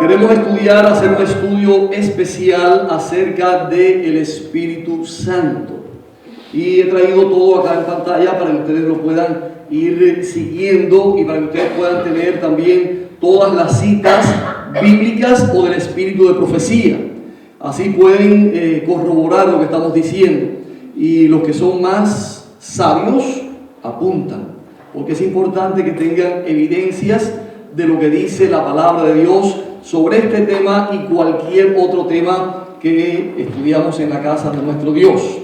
Queremos hacer un estudio especial acerca del Espíritu Santo. Y he traído todo acá en pantalla para que ustedes lo puedan ir siguiendo y para que ustedes puedan tener también todas las citas bíblicas o del espíritu de profecía. Así pueden corroborar lo que estamos diciendo. Y los que son más sabios apuntan, porque es importante que tengan evidencias de lo que dice la palabra de Dios sobre este tema y cualquier otro tema que estudiamos en la casa de nuestro Dios.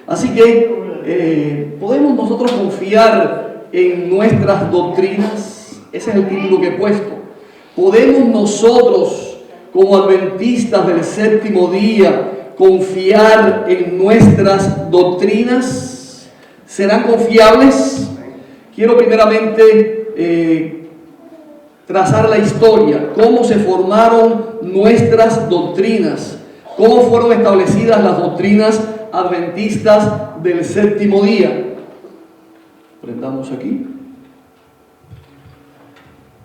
Así que podemos nosotros confiar en nuestras doctrinas. Ese es el título que he puesto. Podemos nosotros, como adventistas del séptimo día, confiar en nuestras doctrinas. ¿Serán confiables? Quiero primeramente trazar la historia, cómo se formaron nuestras doctrinas, cómo fueron establecidas las doctrinas adventistas del séptimo día. Prendamos aquí.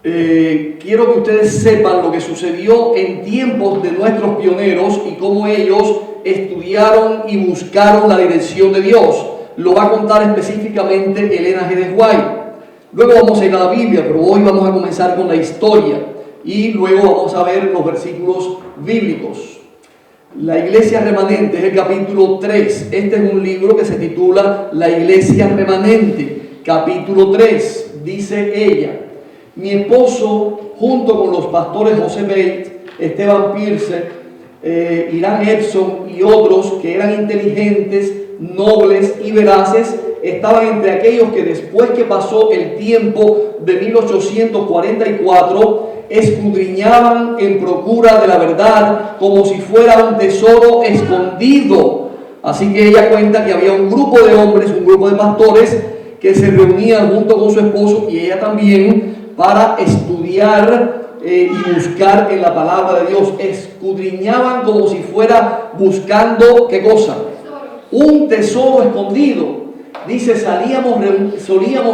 Quiero que ustedes sepan lo que sucedió en tiempos de nuestros pioneros y cómo ellos estudiaron y buscaron la dirección de Dios. Lo va a contar específicamente Elena G. de White. Luego vamos a ir a la Biblia, pero hoy vamos a comenzar con la historia y luego vamos a ver los versículos bíblicos. La Iglesia Remanente es el capítulo 3. Este es un libro que se titula La Iglesia Remanente, capítulo 3. Dice ella: mi esposo, junto con los pastores José Bates, Esteban Pierce, Irán Edson y otros que eran inteligentes, nobles y veraces, estaban entre aquellos que después que pasó el tiempo de 1844 escudriñaban en procura de la verdad como si fuera un tesoro escondido. Así que ella cuenta que había un grupo de hombres, un grupo de pastores que se reunían junto con su esposo y ella también para estudiar y buscar en la palabra de Dios. Escudriñaban como si fuera buscando, ¿qué cosa? Un tesoro escondido. Dice, solíamos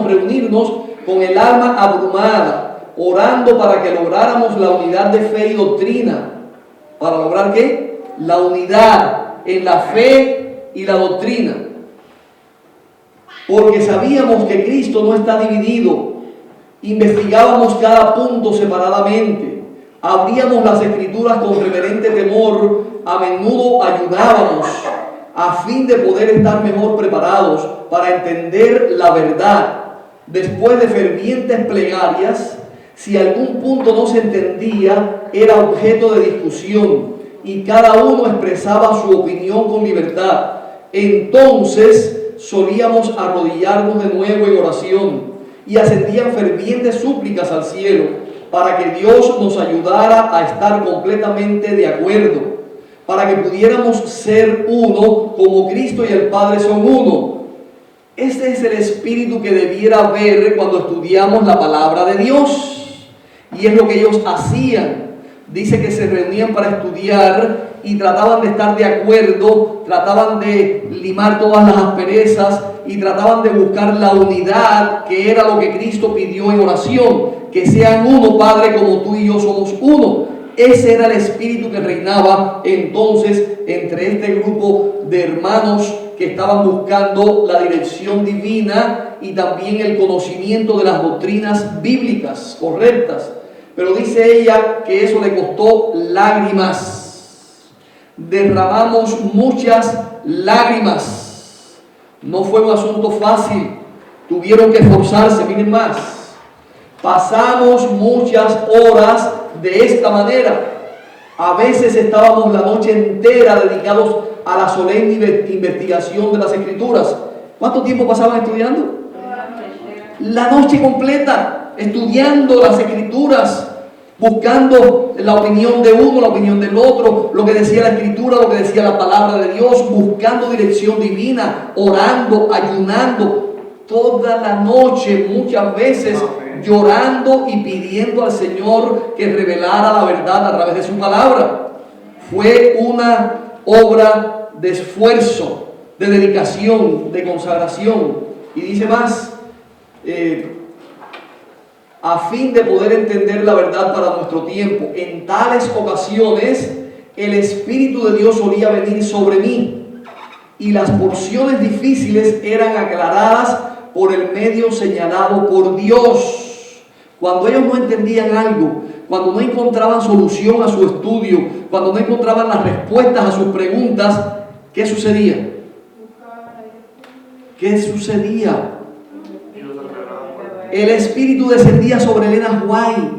reunirnos con el alma abrumada, orando para que lográramos la unidad de fe y doctrina. ¿Para lograr qué? La unidad en la fe y la doctrina. Porque sabíamos que Cristo no está dividido. Investigábamos cada punto separadamente. Abríamos las Escrituras con reverente temor. A menudo ayunábamos a fin de poder estar mejor preparados para entender la verdad. Después de fervientes plegarias, si algún punto no se entendía, era objeto de discusión y cada uno expresaba su opinión con libertad. Entonces solíamos arrodillarnos de nuevo en oración y ascendían fervientes súplicas al cielo para que Dios nos ayudara a estar completamente de acuerdo, para que pudiéramos ser uno como Cristo y el Padre son uno. Este es el espíritu que debiera haber cuando estudiamos la palabra de Dios. Y es lo que ellos hacían. Dice que se reunían para estudiar y trataban de estar de acuerdo, trataban de limar todas las asperezas y trataban de buscar la unidad, que era lo que Cristo pidió en oración. Que sean uno, Padre, como tú y yo somos uno. Ese era el espíritu que reinaba entonces entre este grupo de hermanos que estaban buscando la dirección divina y también el conocimiento de las doctrinas bíblicas correctas. Pero dice ella que eso le costó lágrimas. Derramamos muchas lágrimas. No fue un asunto fácil. Tuvieron que esforzarse, miren más. Pasamos muchas horas de esta manera. A veces estábamos la noche entera dedicados a la solemne investigación de las Escrituras. ¿Cuánto tiempo pasaban estudiando? La noche completa, estudiando las Escrituras, buscando la opinión de uno, la opinión del otro, lo que decía la Escritura, lo que decía la palabra de Dios, buscando dirección divina, orando, ayunando, toda la noche, muchas veces llorando y pidiendo al Señor que revelara la verdad a través de su palabra. Fue una obra de esfuerzo, de dedicación, de consagración. Y dice más, a fin de poder entender la verdad para nuestro tiempo. En tales ocasiones, el Espíritu de Dios solía venir sobre mí y las porciones difíciles eran aclaradas por el medio señalado por Dios. Cuando ellos no entendían algo, cuando no encontraban solución a su estudio, cuando no encontraban las respuestas a sus preguntas, ¿qué sucedía? ¿Qué sucedía? El Espíritu descendía sobre Elena White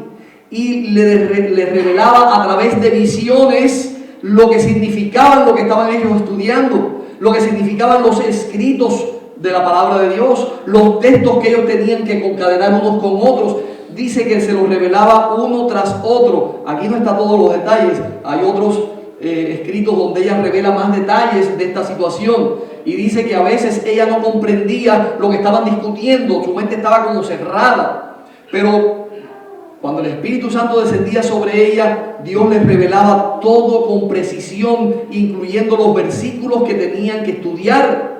y le revelaba a través de visiones lo que significaban lo que estaban ellos estudiando, lo que significaban los escritos de la palabra de Dios, los textos que ellos tenían que concadenar unos con otros. Dice que se los revelaba uno tras otro. Aquí no está todos los detalles, hay otros escritos donde ella revela más detalles de esta situación. Y dice que a veces ella no comprendía lo que estaban discutiendo, su mente estaba como cerrada. Pero cuando el Espíritu Santo descendía sobre ella, Dios les revelaba todo con precisión, incluyendo los versículos que tenían que estudiar.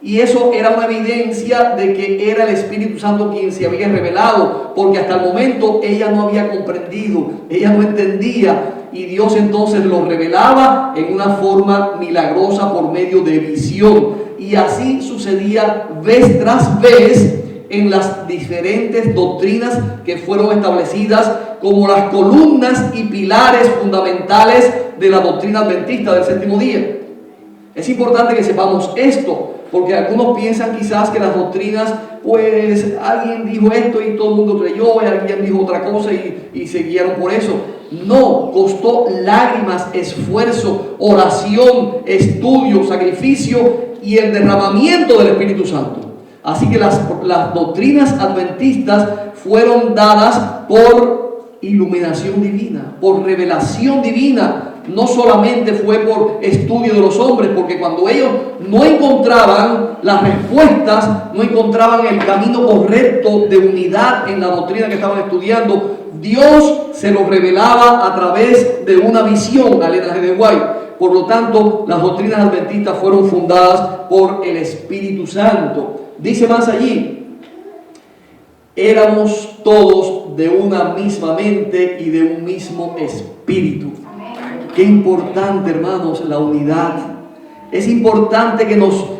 Y eso era una evidencia de que era el Espíritu Santo quien se había revelado, porque hasta el momento ella no había comprendido, ella no entendía. Y Dios entonces lo revelaba en una forma milagrosa por medio de visión. Y así sucedía vez tras vez en las diferentes doctrinas que fueron establecidas como las columnas y pilares fundamentales de la doctrina adventista del séptimo día. Es importante que sepamos esto, porque algunos piensan quizás que las doctrinas, pues alguien dijo esto y todo el mundo creyó, y alguien dijo otra cosa y se guiaron por eso. No, costó lágrimas, esfuerzo, oración, estudio, sacrificio y el derramamiento del Espíritu Santo. Así que las doctrinas adventistas fueron dadas por iluminación divina, por revelación divina. No solamente fue por estudio de los hombres, porque cuando ellos no encontraban las respuestas, no encontraban el camino correcto de unidad en la doctrina que estaban estudiando, Dios se lo revelaba a través de una visión a Elena G. White. Por lo tanto, las doctrinas adventistas fueron fundadas por el Espíritu Santo. Dice más allí: éramos todos de una misma mente y de un mismo espíritu. Qué importante, hermanos, la unidad. Es importante que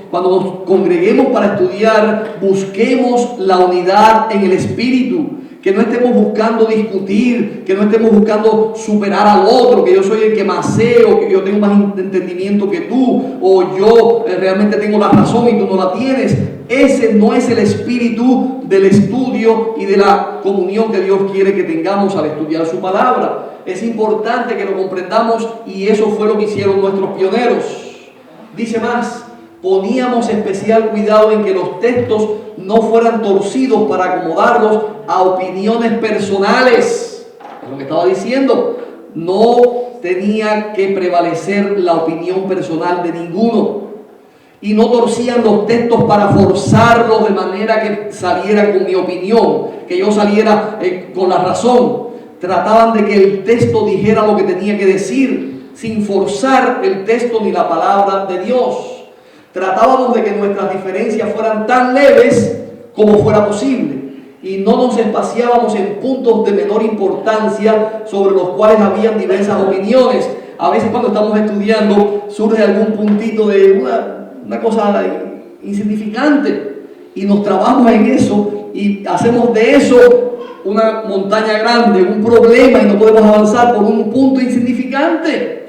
cuando nos congreguemos para estudiar, busquemos la unidad en el espíritu. Que no estemos buscando discutir, que no estemos buscando superar al otro, que yo soy el que más sé, o que yo tengo más entendimiento que tú, o yo realmente tengo la razón y tú no la tienes. Ese no es el espíritu del estudio y de la comunión que Dios quiere que tengamos al estudiar su palabra. Es importante que lo comprendamos, y eso fue lo que hicieron nuestros pioneros. Dice más: poníamos especial cuidado en que los textos no fueran torcidos para acomodarlos a opiniones personales. Es lo que estaba diciendo. No tenía que prevalecer la opinión personal de ninguno. Y no torcían los textos para forzarlos de manera que saliera con mi opinión, que yo saliera con la razón. Trataban de que el texto dijera lo que tenía que decir, sin forzar el texto ni la palabra de Dios. Tratábamos de que nuestras diferencias fueran tan leves como fuera posible, y no nos espaciábamos en puntos de menor importancia sobre los cuales habían diversas opiniones. A veces cuando estamos estudiando surge algún puntito de una cosa insignificante y nos trabamos en eso y hacemos de eso una montaña grande, un problema, y no podemos avanzar por un punto insignificante.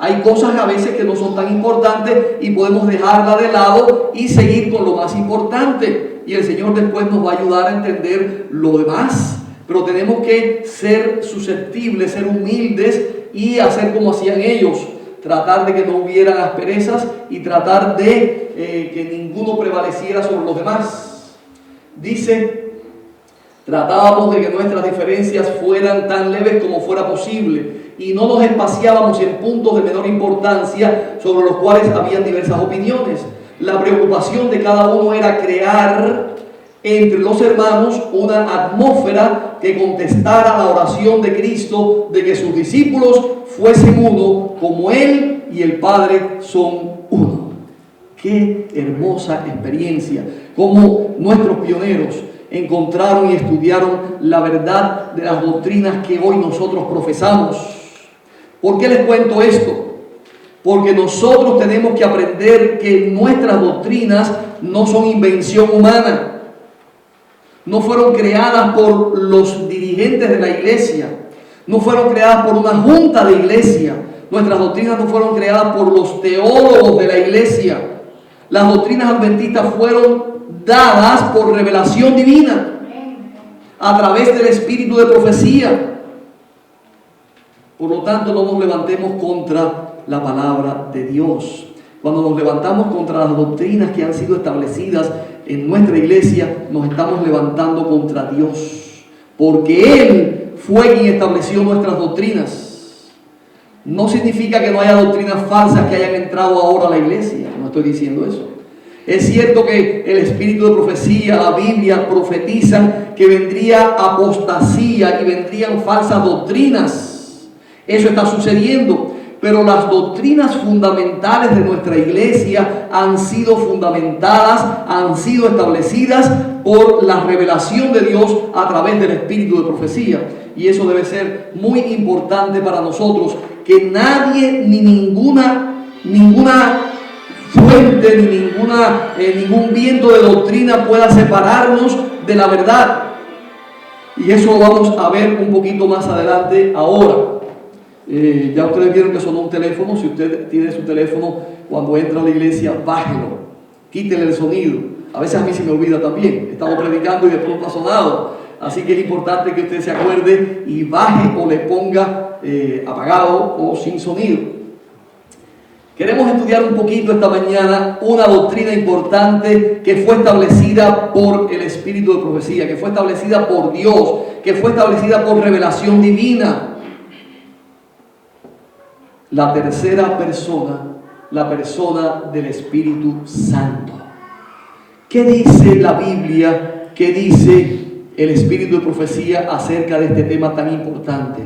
Hay cosas a veces que no son tan importantes y podemos dejarla de lado y seguir con lo más importante. Y el Señor después nos va a ayudar a entender lo demás. Pero tenemos que ser susceptibles, ser humildes y hacer como hacían ellos. Tratar de que no hubieran asperezas y tratar de que ninguno prevaleciera sobre los demás. Dice: tratábamos de que nuestras diferencias fueran tan leves como fuera posible, y no nos espaciábamos en puntos de menor importancia sobre los cuales habían diversas opiniones. La preocupación de cada uno era crear entre los hermanos una atmósfera que contestara a la oración de Cristo de que sus discípulos fuesen uno, como Él y el Padre son uno. Qué hermosa experiencia, como nuestros pioneros encontraron y estudiaron la verdad de las doctrinas que hoy nosotros profesamos. ¿Por qué les cuento esto? Porque nosotros tenemos que aprender que nuestras doctrinas no son invención humana. No fueron creadas por los dirigentes de la iglesia. No fueron creadas por una junta de iglesia. Nuestras doctrinas no fueron creadas por los teólogos de la iglesia. Las doctrinas adventistas fueron dadas por revelación divina a través del espíritu de profecía. Por lo tanto, no nos levantemos contra la palabra de Dios. Cuando nos levantamos contra las doctrinas que han sido establecidas en nuestra iglesia, nos estamos levantando contra Dios, porque Él fue quien estableció nuestras doctrinas. No significa que no haya doctrinas falsas que hayan entrado ahora a la iglesia, no estoy diciendo eso. Es cierto que el espíritu de profecía, la Biblia profetizan que vendría apostasía y vendrían falsas doctrinas. Eso está sucediendo. Pero las doctrinas fundamentales de nuestra iglesia han sido fundamentadas, han sido establecidas por la revelación de Dios a través del espíritu de profecía. Y eso debe ser muy importante para nosotros, que nadie ni ninguna fuente ni ningún viento de doctrina pueda separarnos de la verdad. Y eso lo vamos a ver un poquito más adelante ahora. Ya ustedes vieron que sonó un teléfono. Si usted tiene su teléfono, cuando entra a la iglesia, bájelo, quítele el sonido. A veces a mí se me olvida también, estamos predicando y de pronto ha sonado. Así que es importante que usted se acuerde y baje o le ponga apagado o sin sonido. Queremos estudiar un poquito esta mañana una doctrina importante que fue establecida por el espíritu de profecía, que fue establecida por Dios, que fue establecida por revelación divina. La tercera persona, la persona del Espíritu Santo. ¿Qué dice la Biblia? ¿Qué dice el Espíritu de profecía acerca de este tema tan importante?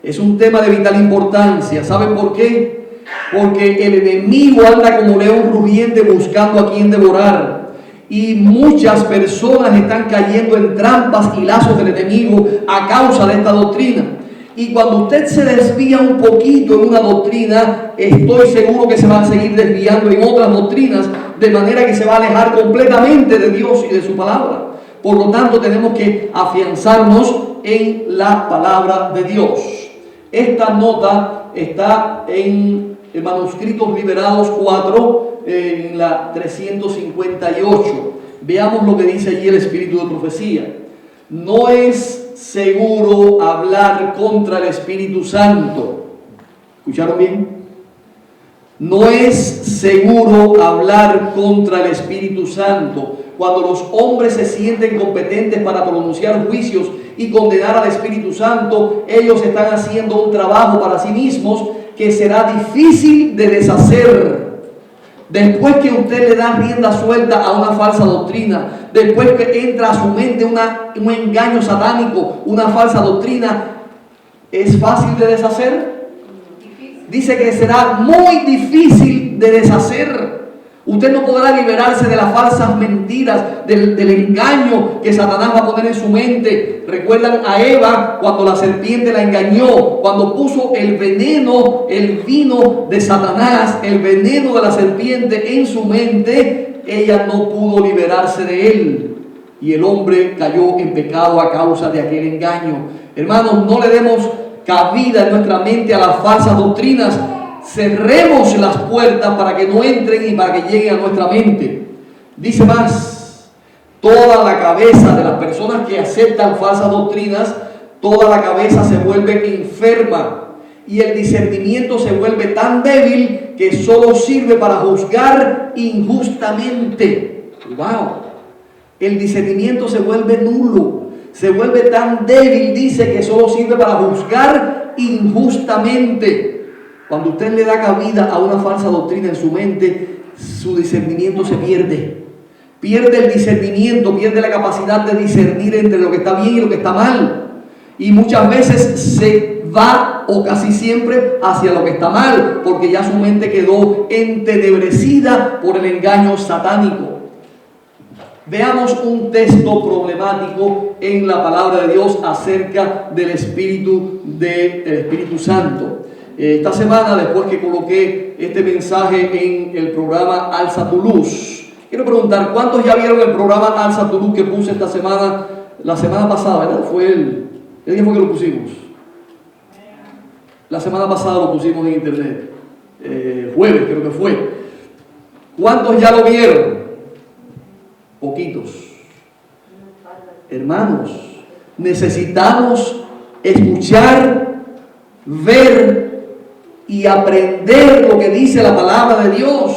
Es un tema de vital importancia. ¿Saben por qué? Porque el enemigo anda como león rugiente buscando a quien devorar. Y muchas personas están cayendo en trampas y lazos del enemigo a causa de esta doctrina. Y cuando usted se desvía un poquito en una doctrina, estoy seguro que se va a seguir desviando en otras doctrinas, de manera que se va a alejar completamente de Dios y de su palabra. Por lo tanto, tenemos que afianzarnos en la palabra de Dios. Esta nota está en el Manuscritos Liberados 4, en la 358. Veamos lo que dice allí el Espíritu de profecía. No es seguro hablar contra el Espíritu Santo. ¿Escucharon bien? No es seguro hablar contra el Espíritu Santo. Cuando los hombres se sienten competentes para pronunciar juicios y condenar al Espíritu Santo, ellos están haciendo un trabajo para sí mismos que será difícil de deshacer. Después que usted le da rienda suelta a una falsa doctrina, después que entra a su mente un engaño satánico, una falsa doctrina, ¿es fácil de deshacer? Dice que será muy difícil de deshacer. Usted no podrá liberarse de las falsas mentiras, del engaño que Satanás va a poner en su mente. Recuerdan a Eva cuando la serpiente la engañó, cuando puso el veneno, el vino de Satanás, el veneno de la serpiente en su mente, ella no pudo liberarse de él. Y el hombre cayó en pecado a causa de aquel engaño. Hermanos, no le demos cabida en nuestra mente a las falsas doctrinas. Cerremos las puertas para que no entren y para que lleguen a nuestra mente. Dice más, toda la cabeza de las personas que aceptan falsas doctrinas, toda la cabeza se vuelve enferma y el discernimiento se vuelve tan débil que solo sirve para juzgar injustamente. ¡Wow! El discernimiento se vuelve nulo, se vuelve tan débil, dice, que solo sirve para juzgar injustamente. Cuando usted le da cabida a una falsa doctrina en su mente, su discernimiento se pierde. Pierde el discernimiento, pierde la capacidad de discernir entre lo que está bien y lo que está mal. Y muchas veces se va, o casi siempre, hacia lo que está mal, porque ya su mente quedó entenebrecida por el engaño satánico. Veamos un texto problemático en la palabra de Dios acerca del Espíritu Santo. Esta semana, después que coloqué este mensaje en el programa Alza tu Luz, quiero preguntar, ¿cuántos ya vieron el programa Alza tu Luz que puse esta semana, la semana pasada, ¿verdad? ¿El día fue que lo pusimos? La semana pasada lo pusimos en internet, jueves creo que fue. ¿Cuántos ya lo vieron? Poquitos. Hermanos, necesitamos escuchar, ver y aprender lo que dice la palabra de Dios.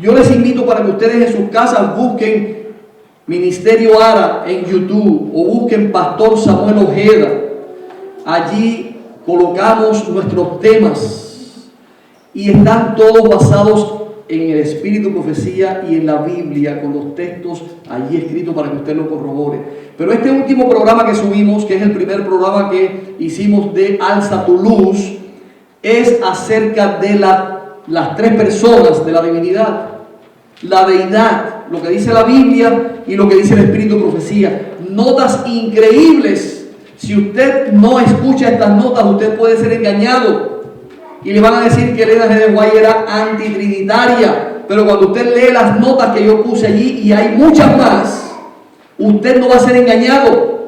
Yo les invito para que ustedes en sus casas busquen Ministerio Ara en YouTube o busquen Pastor Samuel Ojeda. Allí colocamos nuestros temas y están todos basados en el Espíritu Profecía y en la Biblia, con los textos allí escritos para que usted lo corrobore. Pero este último programa que subimos, que es el primer programa que hicimos de Alza tu Luz, es acerca de las tres personas de la divinidad. La deidad, lo que dice la Biblia y lo que dice el Espíritu de Profecía. Notas increíbles. Si usted no escucha estas notas, usted puede ser engañado. Y le van a decir que Elena G. de White era antitrinitaria. Pero cuando usted lee las notas que yo puse allí, y hay muchas más, usted no va a ser engañado.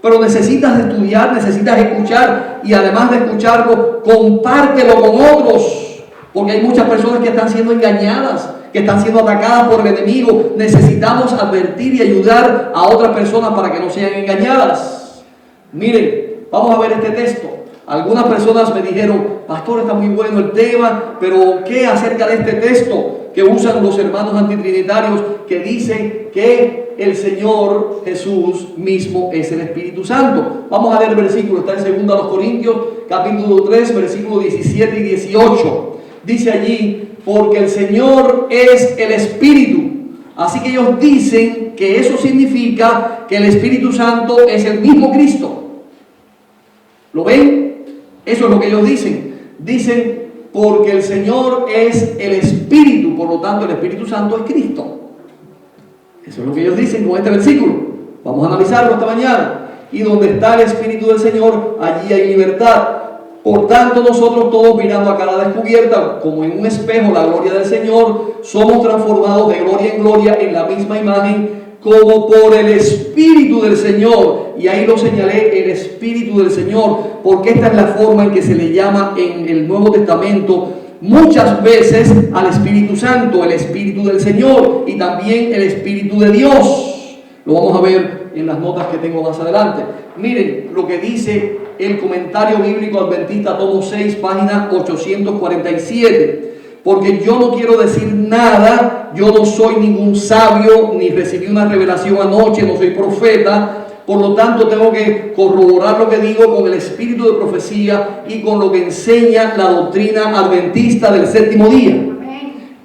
Pero necesitas estudiar, necesitas escuchar. Y además de escucharlo, compártelo con otros. Porque hay muchas personas que están siendo engañadas, que están siendo atacadas por el enemigo. Necesitamos advertir y ayudar a otras personas para que no sean engañadas. Miren, vamos a ver este texto. Algunas personas me dijeron, pastor, está muy bueno el tema, pero ¿qué acerca de este texto que usan los hermanos antitrinitarios que dicen que el Señor Jesús mismo es el Espíritu Santo? Vamos a leer el versículo, está en 2 Corintios, capítulo 3, versículos 17 y 18. Dice allí, porque el Señor es el Espíritu. Así que ellos dicen que eso significa que el Espíritu Santo es el mismo Cristo. ¿Lo ven? Eso es lo que ellos dicen. Dicen, porque el Señor es el Espíritu, por lo tanto el Espíritu Santo es Cristo. Eso es lo que ellos dicen con este versículo. Vamos a analizarlo esta mañana. Y donde está el Espíritu del Señor, allí hay libertad. Por tanto, nosotros todos, mirando a cara descubierta, como en un espejo, la gloria del Señor, somos transformados de gloria en gloria en la misma imagen, como por el Espíritu del Señor. Y ahí lo señalé, el Espíritu del Señor, porque esta es la forma en que se le llama en el Nuevo Testamento muchas veces al Espíritu Santo, el Espíritu del Señor y también el Espíritu de Dios. Lo vamos a ver en las notas que tengo más adelante. Miren lo que dice el Comentario Bíblico Adventista, tomo 6, página 847. Porque yo no quiero decir nada, yo no soy ningún sabio, ni recibí una revelación anoche, no soy profeta. Por lo tanto, tengo que corroborar lo que digo con el espíritu de profecía y con lo que enseña la doctrina adventista del séptimo día.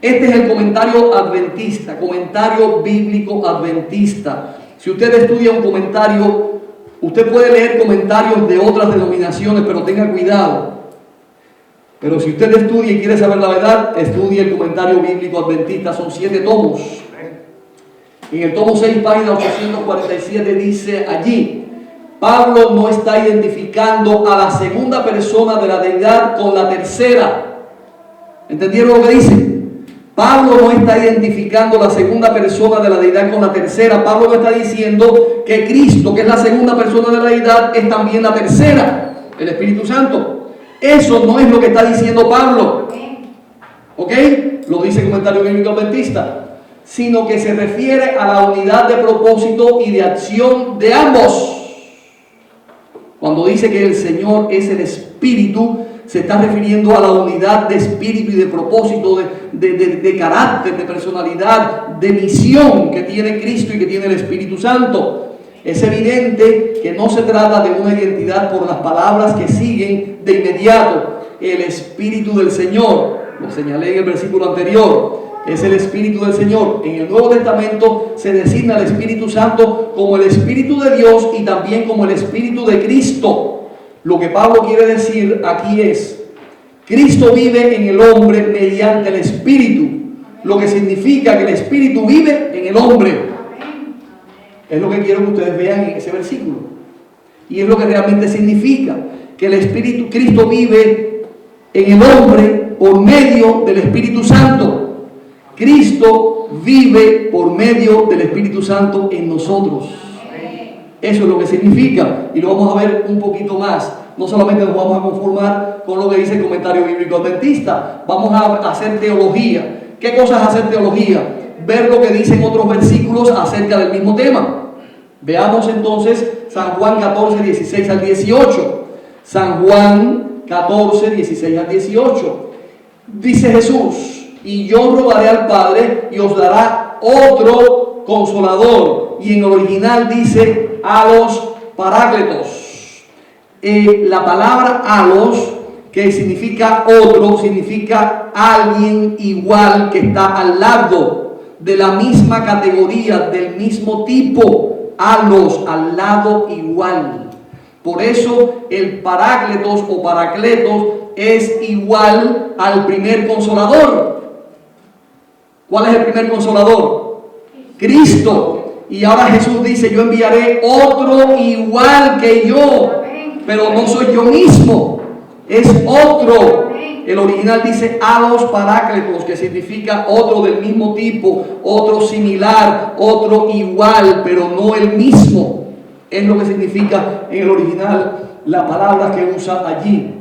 Este es el comentario adventista, comentario bíblico adventista. Si usted estudia un comentario, usted puede leer comentarios de otras denominaciones, pero tenga cuidado. Pero si usted estudia y quiere saber la verdad, estudie el comentario bíblico adventista. Son 7 tomos. En el tomo 6, página 847, dice allí, Pablo no está identificando a la segunda persona de la deidad con la tercera. ¿Entendieron lo que dice? Pablo no está identificando la segunda persona de la deidad con la tercera. Pablo no está diciendo que Cristo, que es la segunda persona de la deidad, es también la tercera, el Espíritu Santo. Eso no es lo que está diciendo Pablo. ¿Ok? Lo dice el comentario bíblico adventista. Sino que se refiere a la unidad de propósito y de acción de ambos. Cuando dice que el Señor es el Espíritu, se está refiriendo a la unidad de espíritu y de propósito, de carácter, de personalidad, de misión que tiene Cristo y que tiene el Espíritu Santo. Es evidente que no se trata de una identidad por las palabras que siguen de inmediato. El Espíritu del Señor, lo señalé en el versículo anterior, es el Espíritu del Señor. En el Nuevo Testamento se designa al Espíritu Santo como el Espíritu de Dios y también como el Espíritu de Cristo. Lo que Pablo quiere decir aquí es, Cristo vive en el hombre mediante el Espíritu. lo que significa que el Espíritu vive en el hombre. Es lo que quiero que ustedes vean en ese versículo. Y es lo que realmente significa, que el Espíritu, Cristo vive en el hombre por medio del Espíritu Santo. Cristo vive por medio del Espíritu Santo en nosotros. Eso es lo que significa, y lo vamos a ver un poquito más. No solamente nos vamos a conformar con lo que dice el comentario bíblico adventista, vamos a hacer teología. ¿Qué cosa es hacer teología? Ver lo que dicen otros versículos acerca del mismo tema. Veamos entonces San Juan 14, 16 al 18. San Juan 14, 16 al 18. Dice Jesús: y yo rogaré al Padre y os dará otro consolador. Y en el original dice alos parácletos. La palabra alos, que significa otro, significa alguien igual que está al lado, de la misma categoría, del mismo tipo. Alos, al lado igual. Por eso el parácletos o paracletos es igual al primer consolador. ¿Cuál es el primer consolador? Cristo. Y ahora Jesús dice: yo enviaré otro igual que yo, pero no soy yo mismo, es otro. El original dice alos parácletos, que significa otro del mismo tipo, otro similar, otro igual, pero no el mismo. Es lo que significa en el original la palabra que usa allí.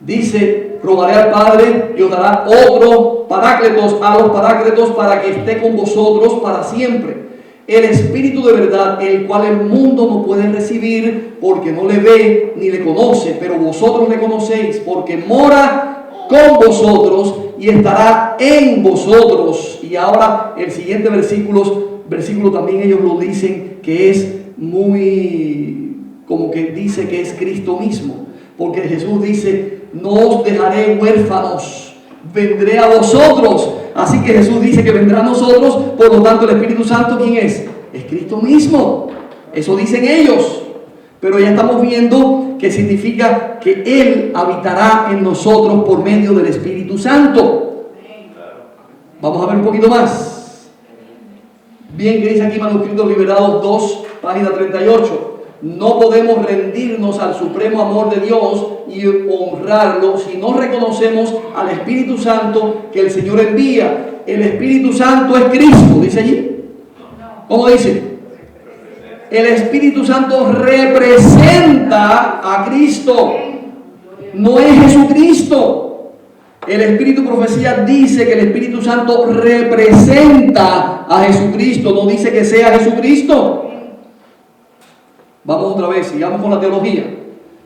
Dice: rogaré al Padre y os dará otro parácletos, alos parácletos, para que esté con vosotros para siempre. El Espíritu de verdad, el cual el mundo no puede recibir porque no le ve ni le conoce, pero vosotros le conocéis porque mora con vosotros y estará en vosotros. Y ahora el siguiente versículo también ellos lo dicen, que es muy, como que dice que es Cristo mismo, porque Jesús dice: no os dejaré huérfanos, vendré a vosotros. Así que Jesús dice que vendrá a nosotros, por lo tanto el Espíritu Santo, ¿quién es? Es Cristo mismo. Eso dicen ellos. Pero ya estamos viendo que significa que Él habitará en nosotros por medio del Espíritu Santo. Vamos a ver un poquito más. Bien, que dice aquí Manuscritos Liberados 2, página 38. No podemos rendirnos al supremo amor de Dios y honrarlo si no reconocemos al Espíritu Santo que el Señor envía. El Espíritu Santo es Cristo, dice allí. ¿Cómo dice? El Espíritu Santo representa a Cristo, no es Jesucristo. El Espíritu Profecía dice que el Espíritu Santo representa a Jesucristo, no dice que sea Jesucristo. Vamos otra vez, sigamos con la teología.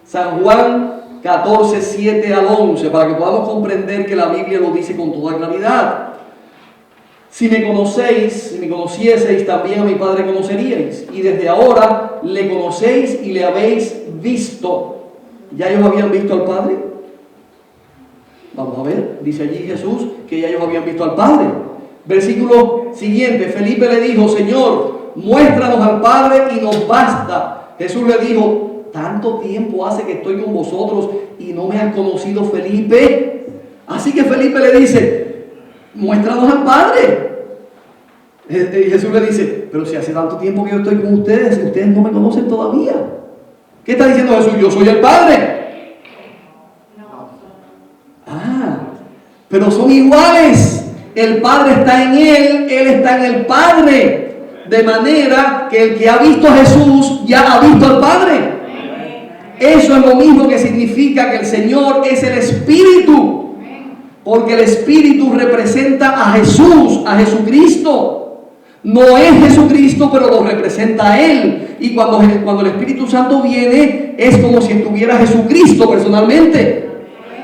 San Juan 14, 7 al 11, para que podamos comprender que la Biblia lo dice con toda claridad. Si me conocieseis, también a mi Padre conoceríais. Y desde ahora le conocéis y le habéis visto. ¿Ya ellos habían visto al Padre? Vamos a ver, dice allí Jesús que ya ellos habían visto al Padre. Versículo siguiente: Felipe le dijo: Señor, muéstranos al Padre y nos basta. Jesús le dijo: tanto tiempo hace que estoy con vosotros y no me has conocido, Felipe. Así que Felipe le dice: muéstranos al Padre. Y Jesús le dice: pero si hace tanto tiempo que yo estoy con ustedes, ustedes no me conocen todavía. ¿Qué está diciendo Jesús? Yo soy el Padre. Pero son iguales. El Padre está en Él, Él está en el Padre. De manera que el que ha visto a Jesús ya ha visto al Padre. Eso es lo mismo que significa que el Señor es el Espíritu. Porque el Espíritu representa a Jesús, a Jesucristo. No es Jesucristo, pero lo representa a Él. Y cuando el Espíritu Santo viene, es como si estuviera Jesucristo personalmente.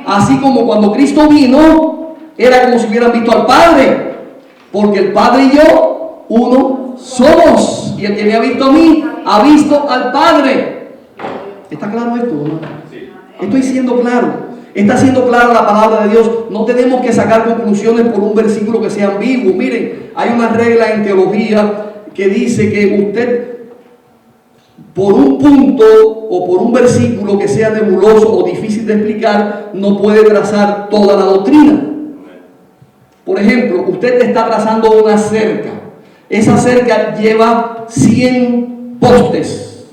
Así como cuando Cristo vino, era como si hubieran visto al Padre. Porque el Padre y yo, uno somos. Y el que me ha visto a mí, ha visto al Padre. ¿Está claro esto, no? Estoy siendo claro. Está siendo clara la palabra de Dios. No tenemos que sacar conclusiones por un versículo que sea ambiguo. Miren, hay una regla en teología que dice que usted, por un punto o por un versículo que sea nebuloso o difícil de explicar, no puede trazar toda la doctrina. Por ejemplo, usted está trazando una cerca. Esa cerca lleva 100 postes,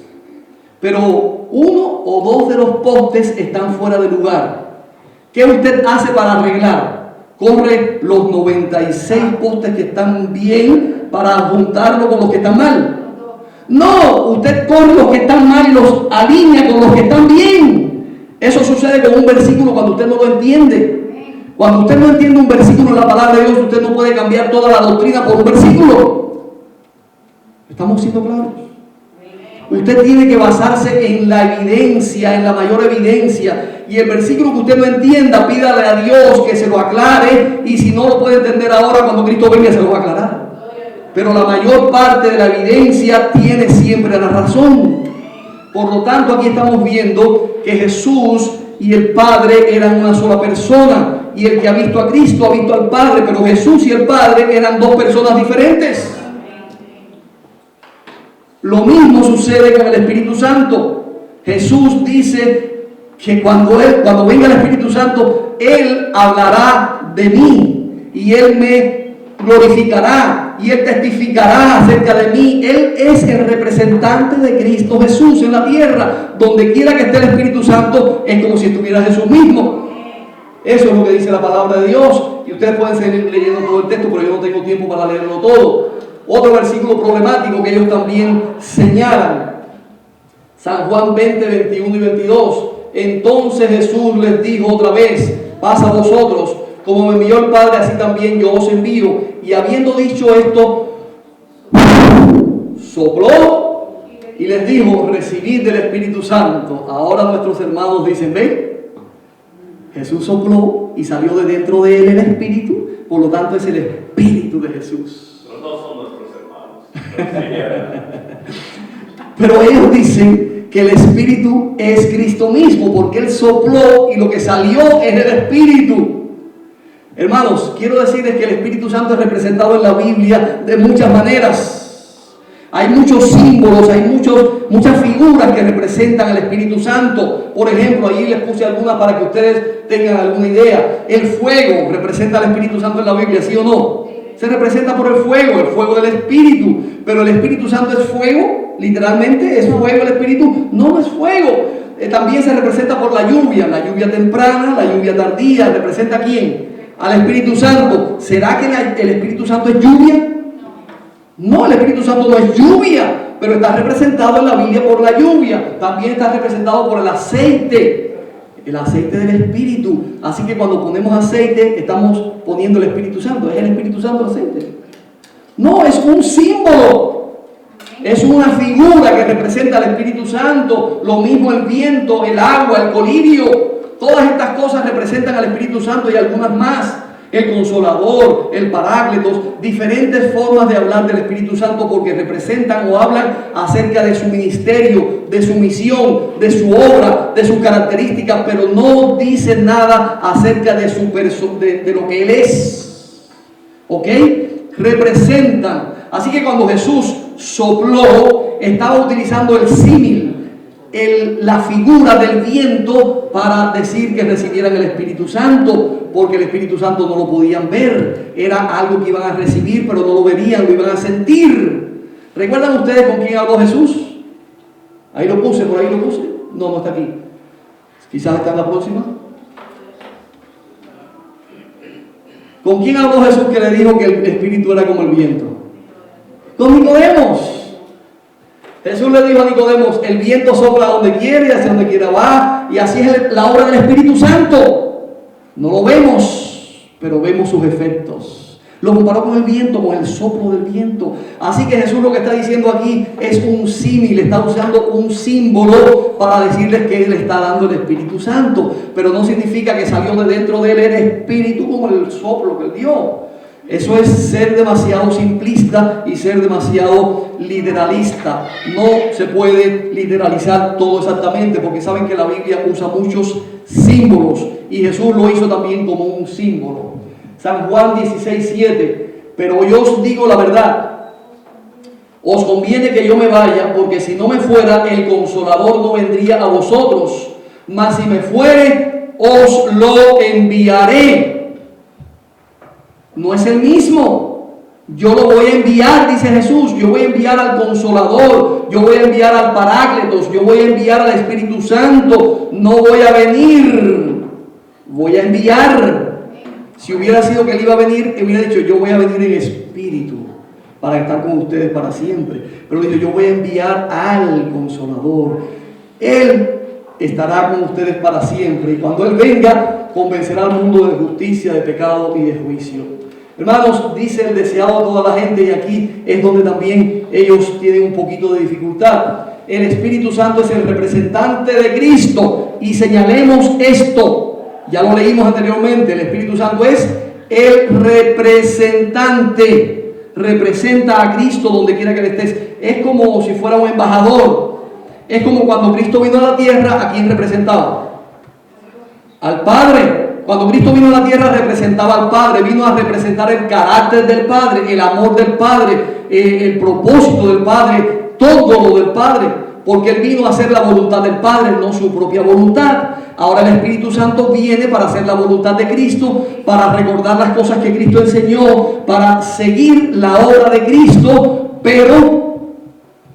pero uno o dos de los postes están fuera de lugar. ¿Qué usted hace para arreglar? Corre los 96 postes que están bien para juntarlo con los que están mal. No, usted corre los que están mal y los alinea con los que están bien. Eso sucede con un versículo cuando usted no lo entiende. Cuando usted no entiende un versículo en la palabra de Dios, usted no puede cambiar toda la doctrina por un versículo. ¿Estamos siendo claros? Usted tiene que basarse en la evidencia, en la mayor evidencia. Y el versículo que usted no entienda, pídale a Dios que se lo aclare. Y si no lo puede entender ahora, cuando Cristo venga, se lo va a aclarar. Pero la mayor parte de la evidencia tiene siempre la razón. Por lo tanto, aquí estamos viendo que Jesús y el Padre eran una sola persona. Y el que ha visto a Cristo ha visto al Padre. Pero Jesús y el Padre eran dos personas diferentes. Lo mismo sucede con el Espíritu Santo. Jesús dice que cuando venga el Espíritu Santo, Él hablará de mí y Él me glorificará y Él testificará acerca de mí. Él es el representante de Cristo Jesús en la tierra. Donde quiera que esté el Espíritu Santo, es como si estuviera Jesús mismo. Eso es lo que dice la palabra de Dios. Y ustedes pueden seguir leyendo todo el texto, pero yo no tengo tiempo para leerlo todo. Otro versículo problemático que ellos también señalan, San Juan 20, 21 y 22. Entonces Jesús les dijo otra vez: paz a vosotros, como me envió el Padre, así también yo os envío. Y habiendo dicho esto, sopló y les dijo: recibid del Espíritu Santo. Ahora nuestros hermanos dicen: ven, Jesús sopló y salió de dentro de él el Espíritu, por lo tanto es el Espíritu de Jesús. Pero ellos dicen que el Espíritu es Cristo mismo, porque Él sopló y lo que salió es el Espíritu. Hermanos, quiero decirles que el Espíritu Santo es representado en la Biblia de muchas maneras. Hay muchos símbolos, hay muchas figuras que representan al Espíritu Santo. Por ejemplo, ahí les puse algunas para que ustedes tengan alguna idea. El fuego representa al Espíritu Santo en la Biblia, ¿sí o no? Se representa por el fuego del Espíritu. Pero el Espíritu Santo es fuego, literalmente es fuego el Espíritu. No es fuego. También se representa por la lluvia temprana, la lluvia tardía. ¿Representa a quién? Al Espíritu Santo. ¿Será que el Espíritu Santo es lluvia? No, el Espíritu Santo no es lluvia, pero está representado en la Biblia por la lluvia. También está representado por el aceite del Espíritu. Así que cuando ponemos aceite, estamos poniendo el Espíritu Santo. ¿Es el Espíritu Santo el aceite? No, es un símbolo. Es una figura que representa al Espíritu Santo. Lo mismo el viento, el agua, el colirio. Todas estas cosas representan al Espíritu Santo y algunas más. El Consolador, el Paráclitos, diferentes formas de hablar del Espíritu Santo porque representan o hablan acerca de su ministerio, de su misión, de su obra, de sus características, pero no dicen nada acerca de de lo que Él es. ¿Ok? Representan. Así que cuando Jesús sopló, estaba utilizando el símil, la figura del viento para decir que recibieran el Espíritu Santo, porque el Espíritu Santo no lo podían ver, era algo que iban a recibir, pero no lo verían, lo iban a sentir. ¿Recuerdan ustedes con quién habló Jesús? Ahí lo puse, por ahí lo puse. No está aquí. Quizás está en la próxima. ¿Con quién habló Jesús que le dijo que el Espíritu era como el viento? Con Nicodemos. Jesús le dijo a Nicodemos: el viento sopla donde quiere y hacia donde quiera va, y así es la obra del Espíritu Santo. No lo vemos, pero vemos sus efectos. Lo comparó con el viento, con el soplo del viento. Así que Jesús lo que está diciendo aquí es un símil, está usando un símbolo para decirles que Él está dando el Espíritu Santo, pero no significa que salió de dentro de Él el Espíritu como el soplo que Él dio. Eso es ser demasiado simplista y ser demasiado literalista. No se puede literalizar todo exactamente, porque saben que la Biblia usa muchos símbolos y Jesús lo hizo también como un símbolo. San Juan 16:7. Pero yo os digo la verdad, os conviene que yo me vaya, porque si no me fuera, el Consolador no vendría a vosotros, mas si me fuere, os lo enviaré. no es el mismo. Yo lo voy a enviar, dice Jesús, yo voy a enviar al Consolador, yo voy a enviar al Paráclitos, yo voy a enviar al Espíritu Santo, no voy a venir, voy a enviar. Si hubiera sido que él iba a venir, él hubiera dicho, yo voy a venir en espíritu para estar con ustedes para siempre. Pero dijo, yo voy a enviar al Consolador. Él estará con ustedes para siempre. Y cuando Él venga, convencerá al mundo de justicia, de pecado y de juicio. Hermanos, dice el deseado a toda la gente, y aquí es donde también ellos tienen un poquito de dificultad. El Espíritu Santo es el representante de Cristo. Y señalemos esto. Ya lo leímos anteriormente, el Espíritu Santo es el representante. Representa a Cristo donde quiera que le estés. Es como si fuera un embajador. Es como cuando Cristo vino a la tierra, ¿a quién representaba? Al Padre. Cuando Cristo vino a la tierra representaba al Padre. Vino a representar el carácter del Padre, el amor del Padre, el propósito del Padre, todo lo del Padre. Porque Él vino a hacer la voluntad del Padre, no su propia voluntad. Ahora el Espíritu Santo viene para hacer la voluntad de Cristo, para recordar las cosas que Cristo enseñó, para seguir la obra de Cristo, pero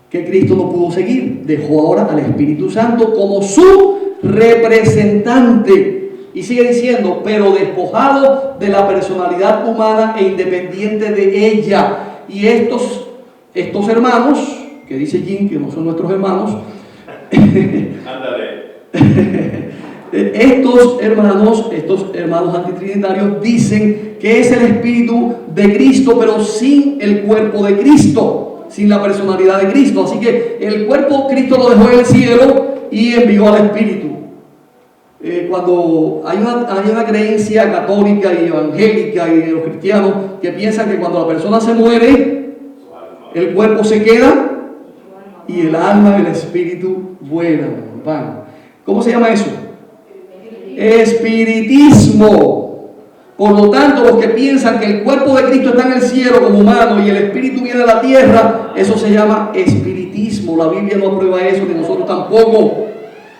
que Cristo no pudo seguir. Dejó ahora al Espíritu Santo como su representante. Y sigue diciendo, pero despojado de la personalidad humana e independiente de ella. Y estos hermanos, que dice Jim que no son nuestros hermanos, ándale. Estos hermanos antitrinitarios dicen que es el Espíritu de Cristo, pero sin el cuerpo de Cristo, sin la personalidad de Cristo. Así que el cuerpo Cristo lo dejó en el cielo y envió al Espíritu. Cuando hay una creencia católica y evangélica y de los cristianos que piensan que cuando la persona se muere, el cuerpo se queda y el alma y el espíritu vuelan. ¿Cómo se llama eso? Espiritismo. Por lo tanto, los que piensan que el cuerpo de Cristo está en el cielo como humano y el espíritu viene a la tierra, eso se llama espiritismo. La Biblia no aprueba eso, ni nosotros tampoco.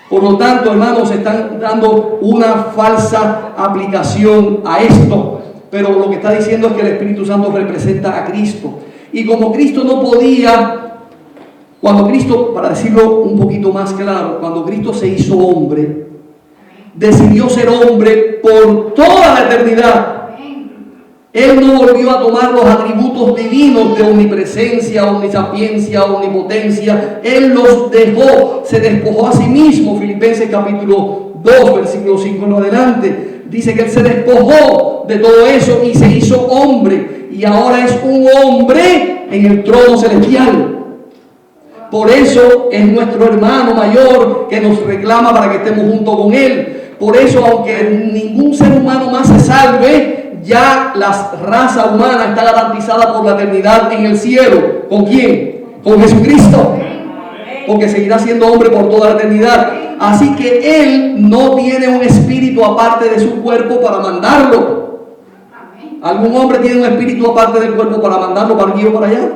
Por lo tanto, hermanos, están dando una falsa aplicación a esto. Pero lo que está diciendo es que el Espíritu Santo representa a Cristo. Y como Cristo no podía, cuando Cristo, para decirlo un poquito más claro, cuando Cristo se hizo hombre, decidió ser hombre por toda la eternidad. Él no volvió a tomar los atributos divinos de omnipresencia, omnisapiencia, omnipotencia. Él los dejó, se despojó a sí mismo. Filipenses capítulo 2, versículo 5 en adelante. Dice que Él se despojó de todo eso y se hizo hombre. Y ahora es un hombre en el trono celestial. Por eso es nuestro hermano mayor que nos reclama para que estemos junto con Él. Por eso, aunque ningún ser humano más se salve, ya la raza humana está garantizada por la eternidad en el cielo. ¿Con quién? Con Jesucristo. Porque seguirá siendo hombre por toda la eternidad. Así que Él no tiene un espíritu aparte de su cuerpo para mandarlo. ¿Algún hombre tiene un espíritu aparte del cuerpo para mandarlo para aquí o para allá?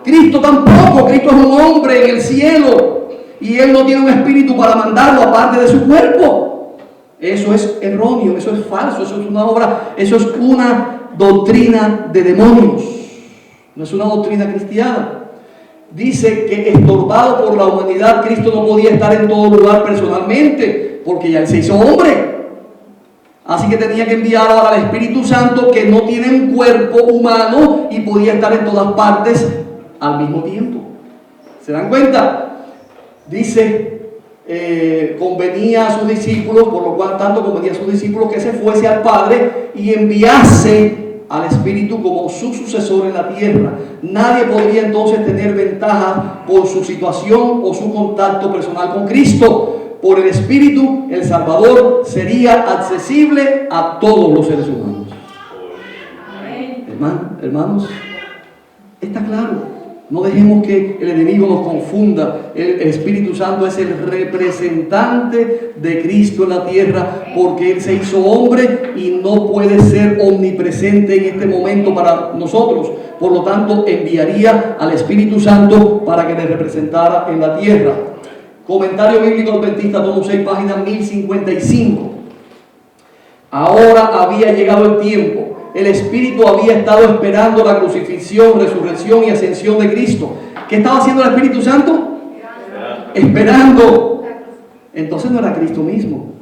Cristo tampoco. Cristo es un hombre en el cielo. Y Él no tiene un espíritu para mandarlo aparte de su cuerpo. Eso es erróneo, eso es falso, eso es una obra, eso es una doctrina de demonios. No es una doctrina cristiana. Dice que estorbado por la humanidad, Cristo no podía estar en todo lugar personalmente, porque ya Él se hizo hombre. Así que tenía que enviar ahora al Espíritu Santo, que no tiene un cuerpo humano y podía estar en todas partes al mismo tiempo. ¿Se dan cuenta? Dice, convenía a sus discípulos, por lo cual tanto convenía a sus discípulos que se fuese al Padre y enviase al Espíritu como su sucesor en la tierra. Nadie podría entonces tener ventaja por su situación o su contacto personal con Cristo. Por el Espíritu, el Salvador sería accesible a todos los seres humanos. Hermanos, está claro. No dejemos que el enemigo nos confunda. El Espíritu Santo es el representante de Cristo en la tierra, porque Él se hizo hombre y no puede ser omnipresente en este momento para nosotros. Por lo tanto, enviaría al Espíritu Santo para que le representara en la tierra. Comentario Bíblico Adventista, tomo 6, página 1055. Ahora había llegado el tiempo el Espíritu había estado esperando la crucifixión, resurrección y ascensión de Cristo. ¿Qué estaba haciendo el Espíritu Santo? Esperando. Entonces no era Cristo mismo.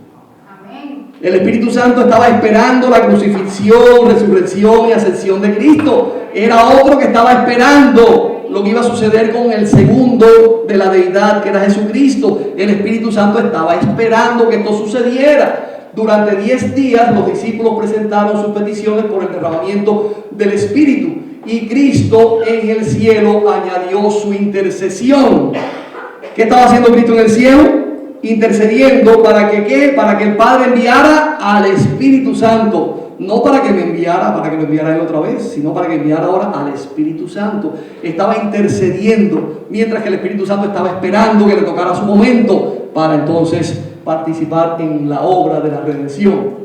El Espíritu Santo estaba esperando la crucifixión, resurrección y ascensión de Cristo. Era otro que estaba esperando lo que iba a suceder con el segundo de la deidad, que era Jesucristo. El Espíritu Santo estaba esperando que esto sucediera. Durante 10 días los discípulos presentaron sus peticiones por el derramamiento del Espíritu. Y Cristo en el cielo añadió su intercesión. ¿Qué estaba haciendo Cristo en el cielo? Intercediendo para que ¿qué? Para que el Padre enviara al Espíritu Santo. No para que me enviara, para que lo enviara él otra vez, sino para que enviara ahora al Espíritu Santo. Estaba intercediendo, mientras que el Espíritu Santo estaba esperando que le tocara su momento para entonces participar en la obra de la redención.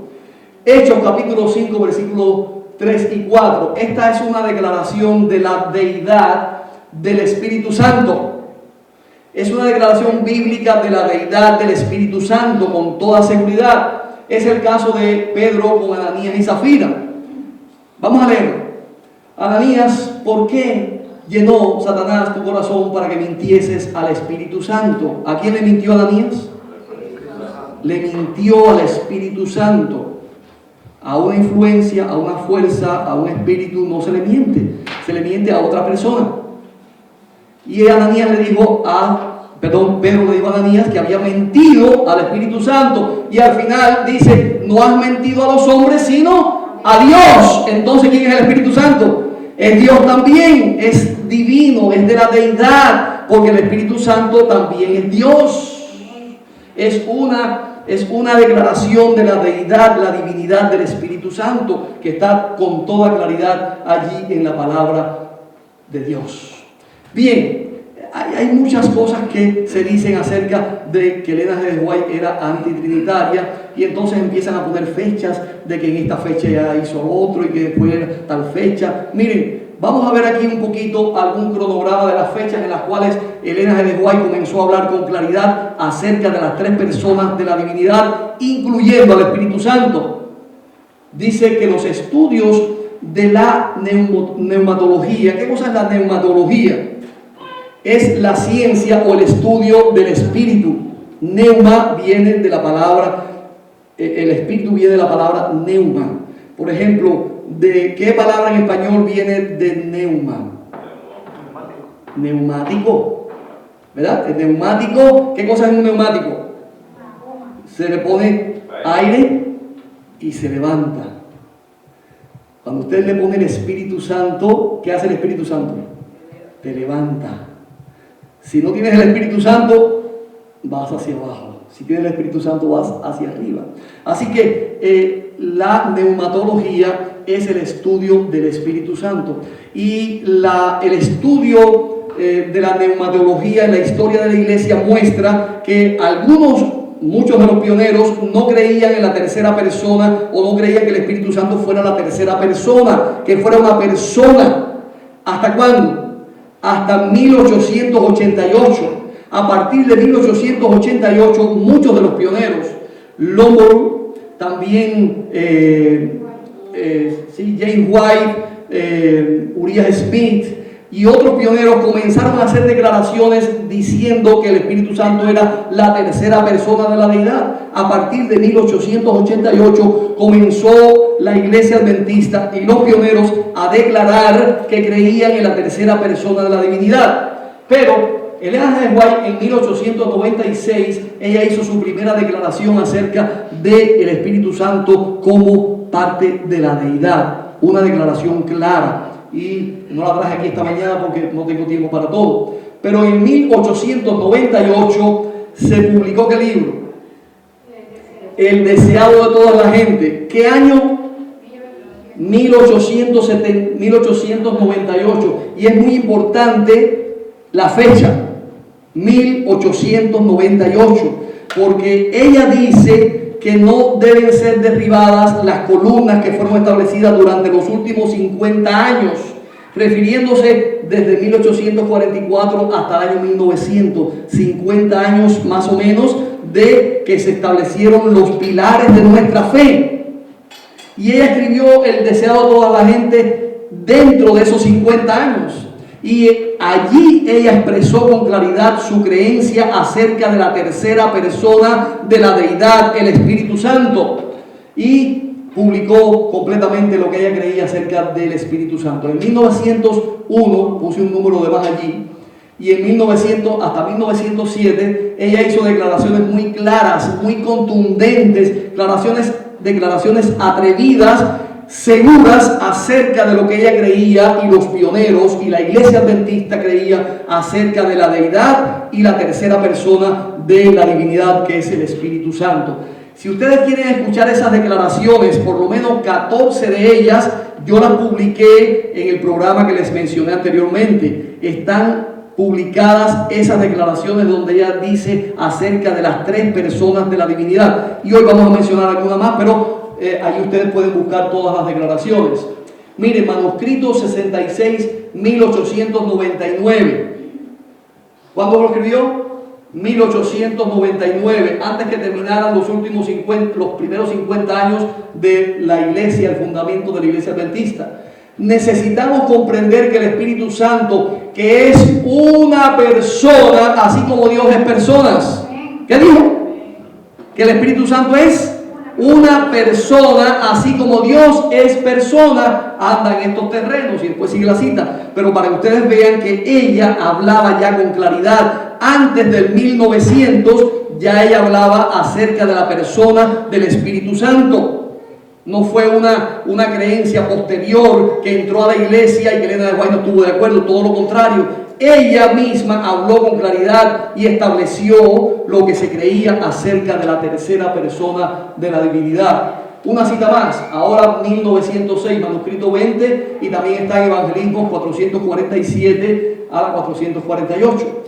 Hechos capítulo 5, versículos 3 y 4. Esta es una declaración de la deidad del Espíritu Santo. Es una declaración bíblica de la deidad del Espíritu Santo con toda seguridad. Es el caso de Pedro con Ananías y Zafira. Vamos a leerlo. Ananías, ¿por qué llenó Satanás tu corazón para que mintieses al Espíritu Santo? ¿A quién le mintió Ananías? Le mintió al Espíritu Santo. A una influencia, a una fuerza, a un espíritu no se le miente. Se le miente a otra persona. Y Ananías le dijo Pedro le dijo a Ananías que había mentido al Espíritu Santo. Y al final dice, no has mentido a los hombres, sino a Dios. Entonces, ¿quién es el Espíritu Santo? Es Dios también, es divino, es de la deidad, porque el Espíritu Santo también es Dios. Es una declaración de la deidad, la divinidad del Espíritu Santo, que está con toda claridad allí en la palabra de Dios. Bien, hay muchas cosas que se dicen acerca de que Elena G. White era antitrinitaria, y entonces empiezan a poner fechas de que en esta fecha ya hizo otro y que después era tal fecha. Miren, vamos a ver aquí un poquito algún cronograma de las fechas en las cuales Elena G. White comenzó a hablar con claridad acerca de las 3 personas de la divinidad, incluyendo al Espíritu Santo. Dice que los estudios de la neumatología, ¿qué cosa es la neumatología? Es la ciencia o el estudio del espíritu. Neuma viene de la palabra, el espíritu viene de la palabra neuma. Por ejemplo, ¿de qué palabra en español viene de neuma? Neumático. ¿Verdad? El neumático, ¿qué cosa es un neumático? Se le pone aire y se levanta. Cuando usted le pone el Espíritu Santo, ¿qué hace el Espíritu Santo? Te levanta. Si no tienes el Espíritu Santo, vas hacia abajo. Si tienes el Espíritu Santo, vas hacia arriba. Así que la neumatología es el estudio del Espíritu Santo. Y el estudio de la neumatología en la historia de la iglesia muestra que muchos de los pioneros no creían en la tercera persona, o no creían que el Espíritu Santo fuera la tercera persona, que fuera una persona. ¿Hasta cuándo? Hasta 1888. A partir de 1888, muchos de los pioneros, Lombard, también James White, Uriah Smith y otros pioneros comenzaron a hacer declaraciones diciendo que el Espíritu Santo era la tercera persona de la deidad. A partir de 1888 comenzó la iglesia adventista y los pioneros a declarar que creían en la tercera persona de la divinidad. Pero Elena G. White en 1896, ella hizo su primera declaración acerca del Espíritu Santo como parte de la deidad. Una declaración clara. Y no la traje aquí esta mañana porque no tengo tiempo para todo. Pero en 1898 se publicó ¿qué libro? El deseado de toda la gente. ¿Qué año? 1898. Y es muy importante la fecha, 1898, porque ella dice que no deben ser derribadas las columnas que fueron establecidas durante los últimos 50 años, refiriéndose desde 1844 hasta el año 1900, 50 años más o menos de que se establecieron los pilares de nuestra fe. Y ella escribió el deseado de toda la gente dentro de esos 50 años. Y allí ella expresó con claridad su creencia acerca de la tercera persona de la deidad, el Espíritu Santo. Y publicó completamente lo que ella creía acerca del Espíritu Santo. En 1901, puse un número de más allí, y en 1900 hasta 1907 ella hizo declaraciones muy claras, muy contundentes, declaraciones atrevidas, seguras acerca de lo que ella creía y los pioneros y la iglesia adventista creía acerca de la deidad y la tercera persona de la divinidad, que es el Espíritu Santo. Si ustedes quieren escuchar esas declaraciones, por lo menos 14 de ellas, yo las publiqué en el programa que les mencioné anteriormente. Están publicadas esas declaraciones donde ella dice acerca de las tres personas de la divinidad. Y hoy vamos a mencionar alguna más, pero ahí ustedes pueden buscar todas las declaraciones. Miren, manuscrito 66, 1899. ¿Cuándo lo escribió? 1899, antes que terminaran los primeros 50 años de la iglesia, el fundamento de la iglesia adventista. Necesitamos comprender que el Espíritu Santo, que es una persona, así como Dios es personas. ¿Qué dijo? Que el Espíritu Santo es una persona, así como Dios es persona, anda en estos terrenos. Y después sigue la cita. Pero para que ustedes vean que ella hablaba ya con claridad. Antes del 1900 ya ella hablaba acerca de la persona del Espíritu Santo. No fue una creencia posterior que entró a la iglesia y que Elena de White no estuvo de acuerdo, todo lo contrario. Ella misma habló con claridad y estableció lo que se creía acerca de la tercera persona de la divinidad. Una cita más, ahora 1906, manuscrito 20, y también está en Evangelismo 447 a la 448.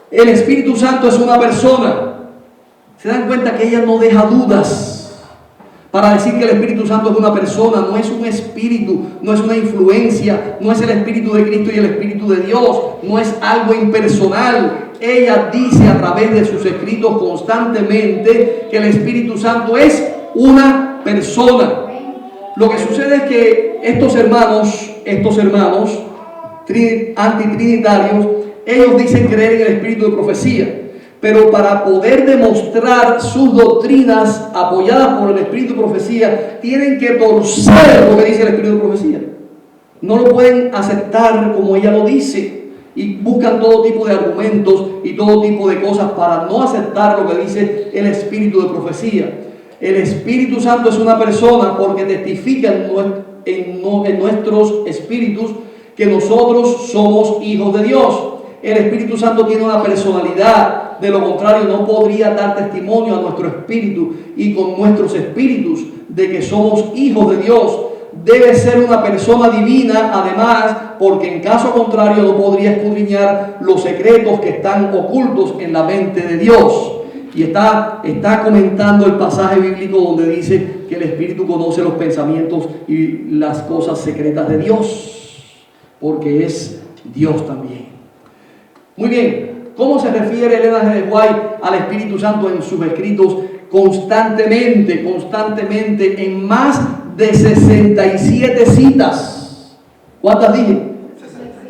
El Espíritu Santo es una persona. Se dan cuenta que ella no deja dudas para decir que el Espíritu Santo es una persona, no es un espíritu, no es una influencia, no es el Espíritu de Cristo y el Espíritu de Dios, no es algo impersonal. Ella dice a través de sus escritos constantemente que el Espíritu Santo es una persona. Lo que sucede es que estos hermanos antitrinitarios, ellos dicen creer en el espíritu de profecía, pero para poder demostrar sus doctrinas apoyadas por el espíritu de profecía, tienen que torcer lo que dice el espíritu de profecía. No lo pueden aceptar como ella lo dice, y buscan todo tipo de argumentos y todo tipo de cosas para no aceptar lo que dice el espíritu de profecía. El Espíritu Santo es una persona porque testifica en nuestros espíritus que nosotros somos hijos de Dios. El Espíritu Santo tiene una personalidad, de lo contrario no podría dar testimonio a nuestro espíritu y con nuestros espíritus de que somos hijos de Dios. Debe ser una persona divina, además, porque en caso contrario no podría escudriñar los secretos que están ocultos en la mente de Dios. Y está comentando el pasaje bíblico donde dice que el Espíritu conoce los pensamientos y las cosas secretas de Dios, porque es Dios también. Muy bien, ¿cómo se refiere Elena G. de White al Espíritu Santo en sus escritos? Constantemente, en más de 67 citas. ¿Cuántas dije?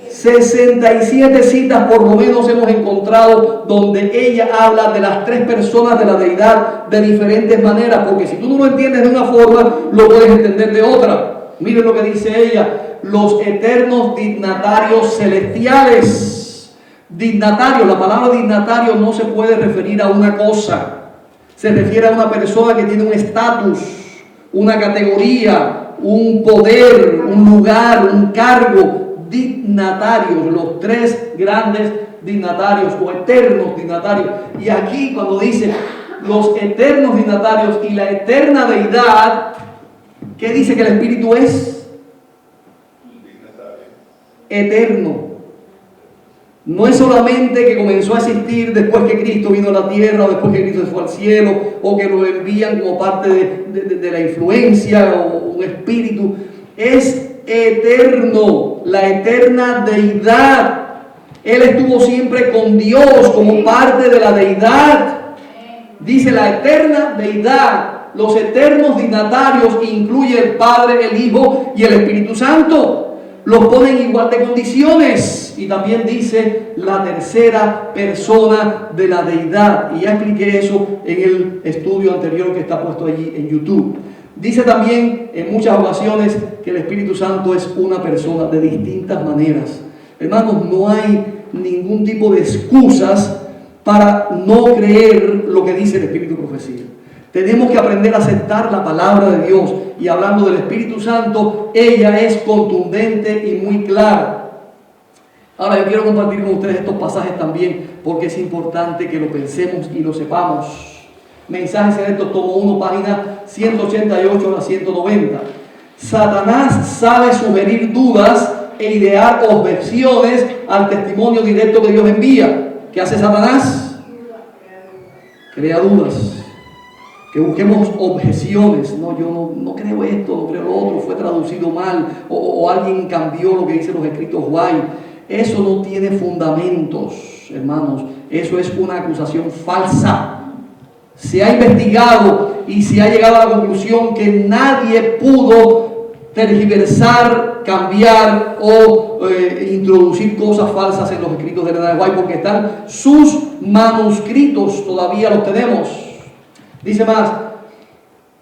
67 citas por lo menos hemos encontrado donde ella habla de las tres personas de la deidad de diferentes maneras, porque si tú no lo entiendes de una forma, lo puedes entender de otra. Miren lo que dice ella: los eternos dignatarios celestiales. Dignatario, la palabra dignatario no se puede referir a una cosa, se refiere a una persona que tiene un estatus, una categoría, un poder, un lugar, un cargo. Dignatarios, los tres grandes dignatarios o eternos dignatarios. Y aquí cuando dice los eternos dignatarios y la eterna deidad, ¿qué dice que el Espíritu es? Eterno. No es solamente que comenzó a existir después que Cristo vino a la tierra, o después que Cristo se fue al cielo, o que lo envían como parte de la influencia o un espíritu. Es eterno, la eterna deidad. Él estuvo siempre con Dios como parte de la deidad. Dice la eterna deidad. los eternos dignatarios incluye el Padre, el Hijo y el Espíritu Santo. Los ponen en igual de condiciones. Y también dice la tercera persona de la deidad. Y ya expliqué eso en el estudio anterior que está puesto allí en YouTube. Dice también en muchas ocasiones que el Espíritu Santo es una persona de distintas maneras. Hermanos, no hay ningún tipo de excusas para no creer lo que dice el Espíritu Profecía. Tenemos que aprender a aceptar la palabra de Dios. Y hablando del Espíritu Santo, ella es contundente y muy clara. Ahora yo quiero compartir con ustedes estos pasajes también, porque es importante que lo pensemos y lo sepamos. Mensajes Selectos, tomo 1, página 188 a la 190. Satanás sabe sugerir dudas e idear objeciones al testimonio directo que Dios envía. ¿Qué hace Satanás? Crea dudas. Que busquemos objeciones. No, yo no creo esto, no creo lo otro, fue traducido mal, o alguien cambió lo que dicen los escritos guay. Eso no tiene fundamentos, hermanos. Eso es una acusación falsa. Se ha investigado y se ha llegado a la conclusión que nadie pudo tergiversar, cambiar o introducir cosas falsas en los escritos de Elena de White, porque están sus manuscritos, todavía los tenemos. Dice más,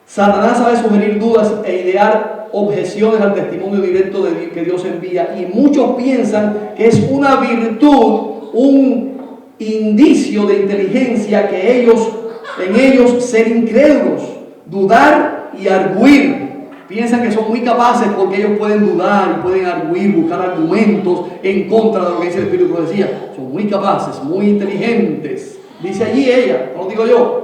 Satanás sabe sugerir dudas e idear objeciones al testimonio directo que Dios envía, y muchos piensan que es una virtud, un indicio de inteligencia que en ellos ser incrédulos, dudar y arguir. Piensan que son muy capaces porque ellos pueden dudar y pueden arguir, buscar argumentos en contra de lo que dice el Espíritu Profecía. Son muy capaces, muy inteligentes. Dice allí ella, no lo digo yo.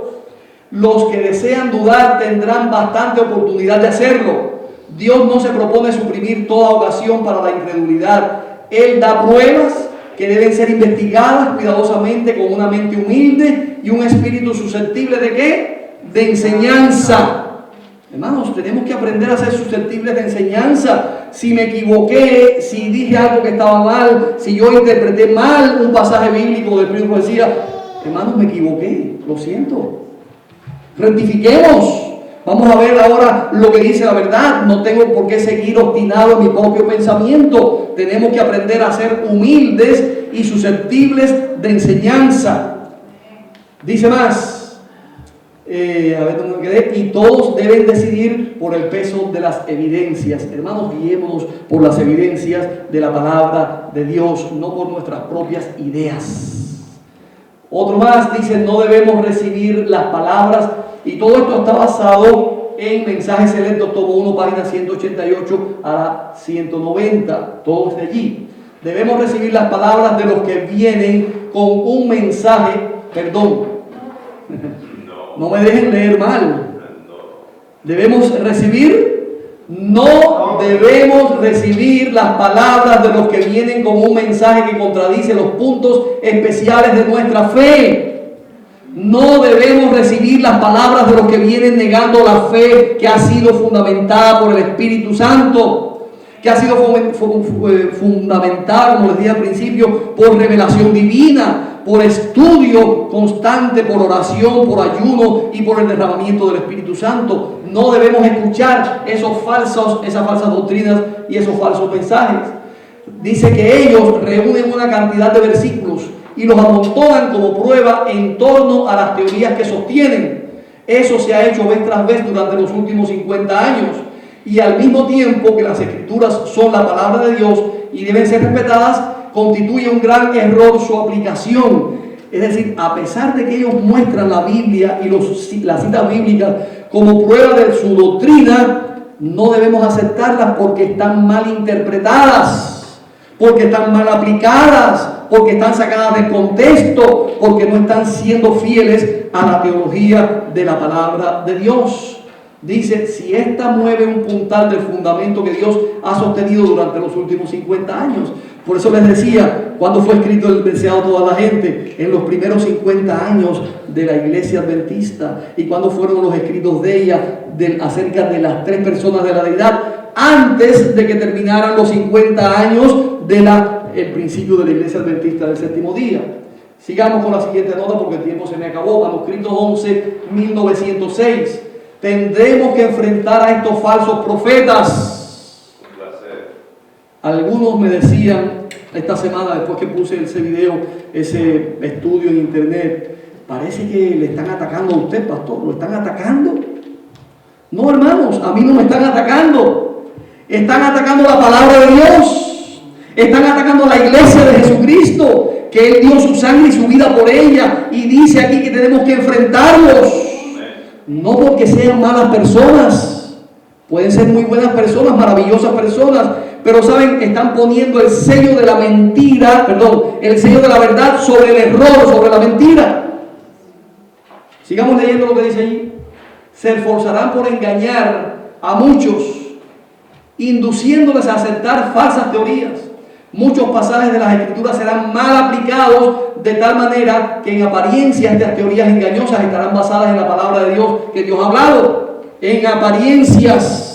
Los que desean dudar tendrán bastante oportunidad de hacerlo. Dios no se propone suprimir toda ocasión para la incredulidad. Él da pruebas que deben ser investigadas cuidadosamente con una mente humilde y un espíritu susceptible ¿de qué? De enseñanza. Hermanos, tenemos que aprender a ser susceptibles de enseñanza. Si me equivoqué, si dije algo que estaba mal, si yo interpreté mal un pasaje bíblico del Espíritu decía, hermanos, me equivoqué, lo siento. Rectifiquemos. Vamos a ver ahora lo que dice la verdad. No tengo por qué seguir obstinado en mi propio pensamiento. Tenemos que aprender a ser humildes y susceptibles de enseñanza. Dice más, a ver dónde me quedé. Y todos deben decidir por el peso de las evidencias. Hermanos, guiémonos por las evidencias de la palabra de Dios, no por nuestras propias ideas. Otro más dice, no debemos recibir las palabras, y todo esto está basado en Mensajes Selectos, tomo 1, página 188 a la 190, todos de allí. Debemos recibir las palabras de los que vienen con un mensaje, perdón, no me dejen leer mal. Debemos recibir, no debemos recibir las palabras de los que vienen con un mensaje que contradice los puntos especiales de nuestra fe. No debemos recibir las palabras de los que vienen negando la fe que ha sido fundamentada por el Espíritu Santo, que ha sido fundamentada, como les dije al principio, por revelación divina, por estudio constante, por oración, por ayuno y por el derramamiento del Espíritu Santo. No debemos escuchar esas falsas doctrinas y esos falsos mensajes. Dice que ellos reúnen una cantidad de versículos y los amontonan como prueba en torno a las teorías que sostienen. Eso se ha hecho vez tras vez durante los últimos 50 años. Y al mismo tiempo que las Escrituras son la palabra de Dios y deben ser respetadas, constituye un gran error su aplicación. Es decir, a pesar de que ellos muestran la Biblia y las citas bíblicas como prueba de su doctrina, no debemos aceptarlas porque están mal interpretadas, porque están mal aplicadas, porque están sacadas de contexto, porque no están siendo fieles a la teología de la palabra de Dios. Dice, si ésta mueve un puntal del fundamento que Dios ha sostenido durante los últimos 50 años. Por eso les decía, cuando fue escrito el deseado toda la gente, en los primeros 50 años de la iglesia adventista, y cuando fueron los escritos de ella acerca de las tres personas de la deidad, antes de que terminaran los 50 años del principio de la iglesia adventista del séptimo día. Sigamos con la siguiente nota porque el tiempo se me acabó. Manuscrito 11, 1906. Tendremos que enfrentar a estos falsos profetas. Algunos me decían esta semana, después que puse ese video, ese estudio en internet, parece que le están atacando a usted, pastor. ¿Lo están atacando? No, hermanos, a mí no me están atacando. Están atacando la palabra de Dios. Están atacando la iglesia de Jesucristo, que Él dio su sangre y su vida por ella. Y dice aquí que tenemos que enfrentarlos. No porque sean malas personas. Pueden ser muy buenas personas, maravillosas personas. Pero saben, están poniendo el sello de la mentira, el sello de la verdad sobre el error, sobre la mentira. Sigamos leyendo lo que dice allí. Se esforzarán por engañar a muchos, induciéndoles a aceptar falsas teorías. Muchos pasajes de las Escrituras serán mal aplicados de tal manera que en apariencia estas teorías engañosas estarán basadas en la palabra de Dios que Dios ha hablado. En apariencias.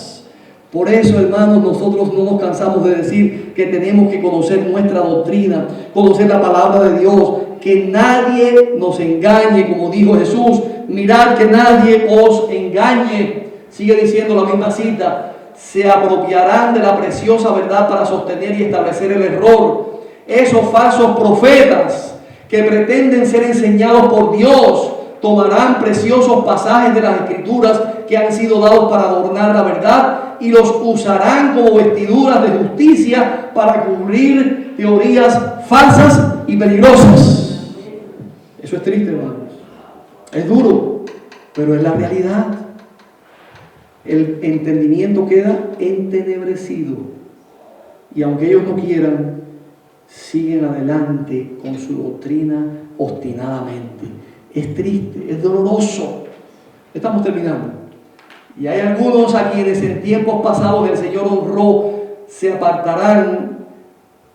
Por eso, hermanos, nosotros no nos cansamos de decir que tenemos que conocer nuestra doctrina, conocer la palabra de Dios, que nadie nos engañe, como dijo Jesús. Mirad que nadie os engañe. Sigue diciendo la misma cita. Se apropiarán de la preciosa verdad para sostener y establecer el error. Esos falsos profetas que pretenden ser enseñados por Dios tomarán preciosos pasajes de las Escrituras que han sido dados para adornar la verdad y los usarán como vestiduras de justicia para cubrir teorías falsas y peligrosas. Eso es triste, hermanos. Es duro, pero es la realidad. El entendimiento queda entenebrecido. Y aunque ellos no quieran, siguen adelante con su doctrina obstinadamente. Es triste, es doloroso. Estamos terminando. Y hay algunos a quienes en tiempos pasados el Señor honró, se apartarán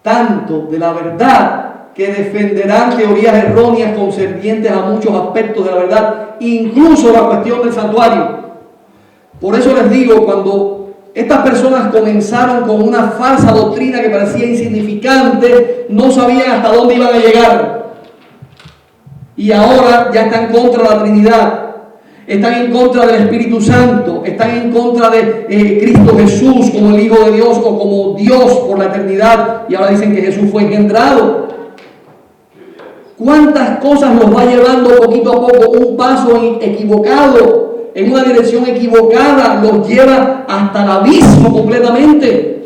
tanto de la verdad que defenderán teorías erróneas concernientes a muchos aspectos de la verdad, incluso la cuestión del santuario. Por eso les digo, cuando estas personas comenzaron con una falsa doctrina que parecía insignificante, no sabían hasta dónde iban a llegar. Y ahora ya están contra la Trinidad, están en contra del Espíritu Santo, están en contra de Cristo Jesús como el Hijo de Dios o como Dios por la eternidad. Y ahora dicen que Jesús fue engendrado. ¿Cuántas cosas nos va llevando poquito a poco? Un paso equivocado, en una dirección equivocada, los lleva hasta el abismo completamente.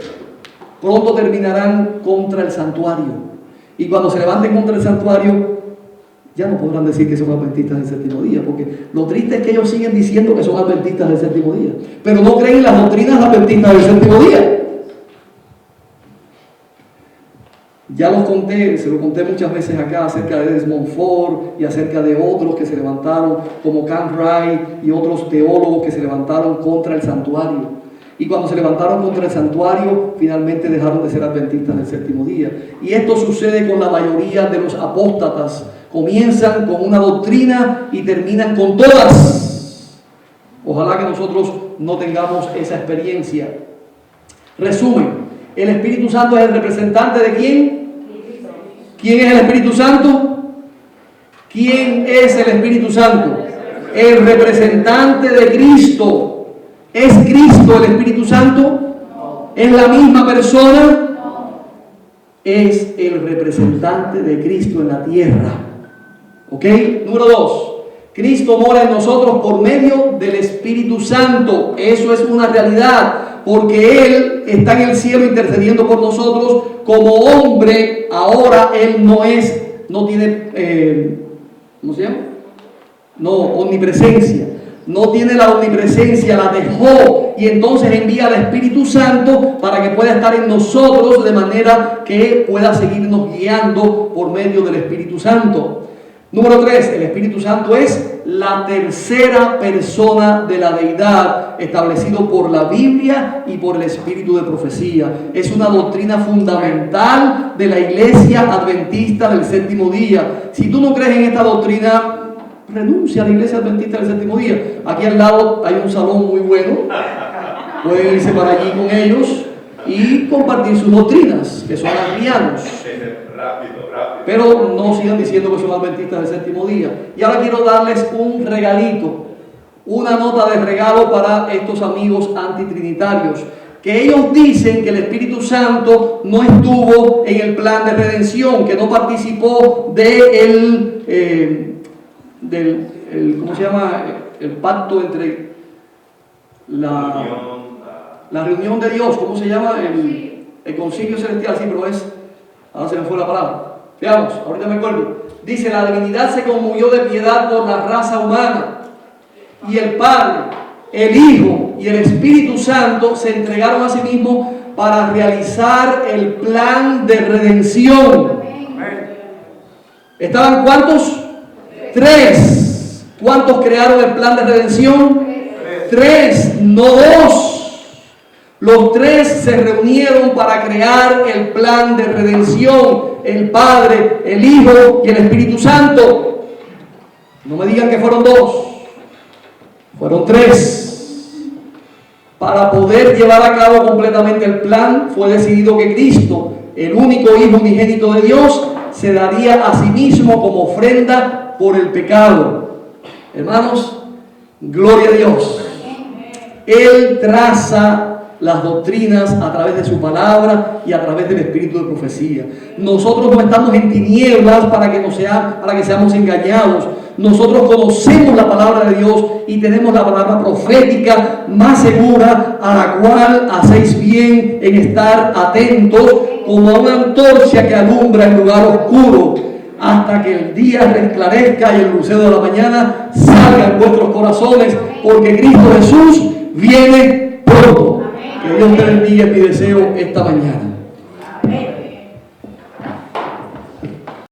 Pronto terminarán contra el santuario. Y cuando se levanten contra el santuario, ya no podrán decir que son adventistas del séptimo día, porque lo triste es que ellos siguen diciendo que son adventistas del séptimo día, pero no creen en las doctrinas adventistas del séptimo día. Ya los conté, se lo conté muchas veces acá acerca de Desmond Ford y acerca de otros que se levantaron, como Kant Wright y otros teólogos que se levantaron contra el santuario. Y cuando se levantaron contra el santuario, finalmente dejaron de ser adventistas del séptimo día. Y esto sucede con la mayoría de los apóstatas. Comienzan con una doctrina y terminan con todas. Ojalá que nosotros no tengamos esa experiencia. Resumen, ¿el Espíritu Santo es el representante de quién? ¿Quién es el Espíritu Santo? ¿Quién es el Espíritu Santo? El representante de Cristo. ¿Es Cristo el Espíritu Santo? ¿Es la misma persona? Es el representante de Cristo en la tierra. ¿Ok? Número 2. Cristo mora en nosotros por medio del Espíritu Santo. Eso es una realidad, porque Él está en el cielo intercediendo por nosotros como hombre. Ahora Él no tiene, ¿cómo se llama? No, omnipresencia. No tiene la omnipresencia, la dejó, y entonces envía al Espíritu Santo para que pueda estar en nosotros de manera que pueda seguirnos guiando por medio del Espíritu Santo. Número 3, el Espíritu Santo es la tercera persona de la deidad, establecido por la Biblia y por el Espíritu de profecía. Es una doctrina fundamental de la Iglesia Adventista del séptimo día. Si tú no crees en esta doctrina, renuncia a la Iglesia Adventista del séptimo día. Aquí al lado hay un salón muy bueno. Pueden irse para allí con ellos y compartir sus doctrinas, que son arrianos. Pero no sigan diciendo que son adventistas del séptimo día. Y ahora quiero darles un regalito una nota de regalo para estos amigos antitrinitarios, que ellos dicen que el Espíritu Santo no estuvo en el plan de redención, que no participó ¿cómo se llama? El pacto entre la reunión de Dios, ¿cómo se llama? El concilio celestial, sí, pero ahora se me fue la palabra. Veamos, ahorita me acuerdo. Dice, la divinidad se conmovió de piedad por la raza humana, y el Padre, el Hijo y el Espíritu Santo se entregaron a sí mismos para realizar el plan de redención. ¿Estaban cuántos? 3. ¿Cuántos crearon el plan de redención? 3, no 2. Los 3 se reunieron para crear el plan de redención. El Padre, el Hijo y el Espíritu Santo. No me digan que fueron 2. Fueron 3. Para poder llevar a cabo completamente el plan, fue decidido que Cristo, el único Hijo unigénito de Dios, se daría a sí mismo como ofrenda por el pecado. Hermanos, gloria a Dios. Él traza las doctrinas a través de su palabra y a través del espíritu de profecía. Nosotros no estamos en tinieblas para que seamos engañados. Nosotros conocemos la palabra de Dios y tenemos la palabra profética más segura, a la cual hacéis bien en estar atentos como a una antorcha que alumbra en lugar oscuro, hasta que el día resclarezca y el lucero de la mañana salga en vuestros corazones, porque Cristo Jesús viene pronto. Que Dios te bendiga, es mi deseo esta mañana.